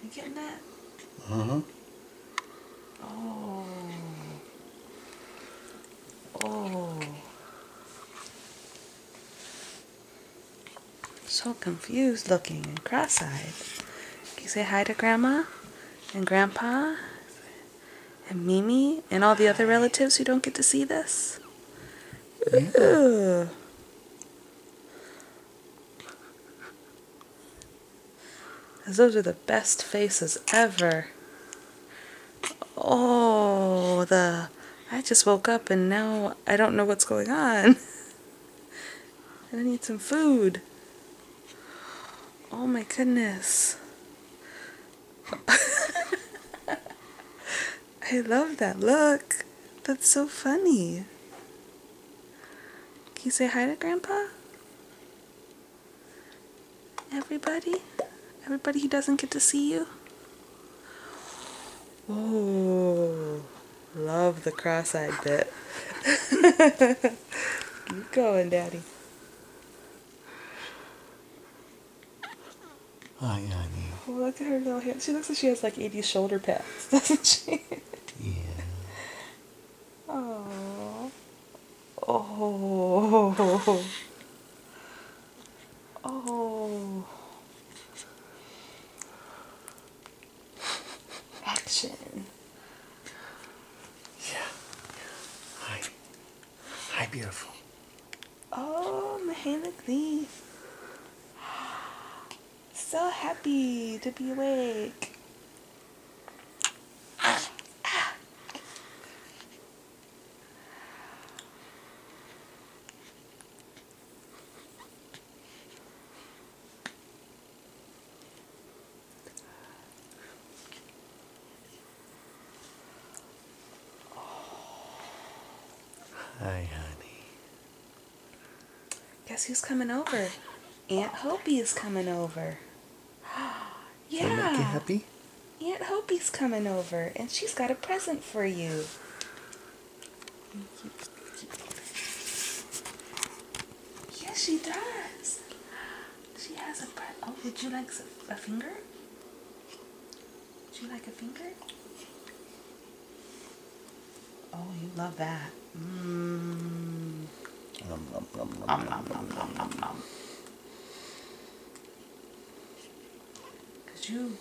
You getting that? Mm-hmm. Oh. Oh. So confused looking and cross-eyed. Can you say hi to Grandma and Grandpa and Mimi and all the other relatives who don't get to see this? Yeah. Ooh. 'Cause those are the best faces ever. Oh, I just woke up and now I don't know what's going on. And I need some food. Oh my goodness. I love that look. That's so funny. Can you say hi to Grandpa? Everybody? Everybody who doesn't get to see you? Oh, love the cross-eyed bit. Keep going, Daddy. Hi, honey. Oh, look at her little hand. She looks like she has like 80 shoulder pads, doesn't she? Yeah. Oh. Oh. Oh. Action. Yeah. Hi. Hi, beautiful. Oh, Mahela Glee. So happy to be awake. Hi, honey. Guess who's coming over? Aunt Hopi is coming over. Does that make you Yeah, happy? Aunt Hopi's coming over, and she's got a present for you. Yes, she does. She has a present. Oh, would you like a finger? Would you like a finger? Oh, you love that. Mmm. Nom, nom, nom, nom, Nom, nom, nom, nom, nom, nom, nom, nom. Could you...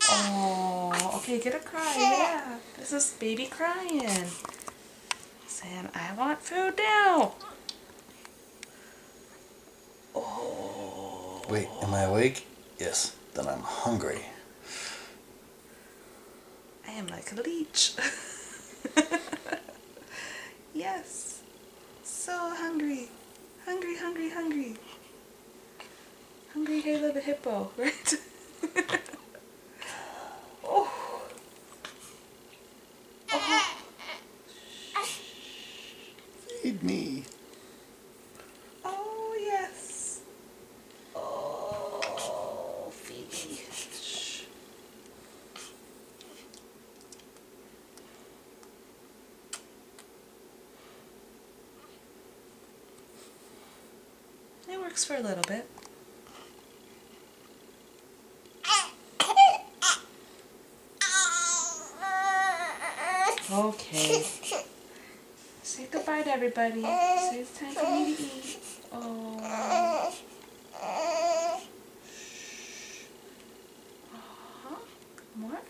Oh, okay, get a cry, yeah. This is baby crying. Saying, I want food now. Oh. Wait, am I awake? Yes. Then I'm hungry. I am like a leech. Yes. So hungry. Hungry, hungry, hungry. Hungry Halo the hippo, right? Oh. Oh. Feed me. Oh, yes. Oh, Phoebe. Shh. It works for a little bit. Okay. Say goodbye to everybody. Say it's time for me to eat. Oh. Uh-huh. More?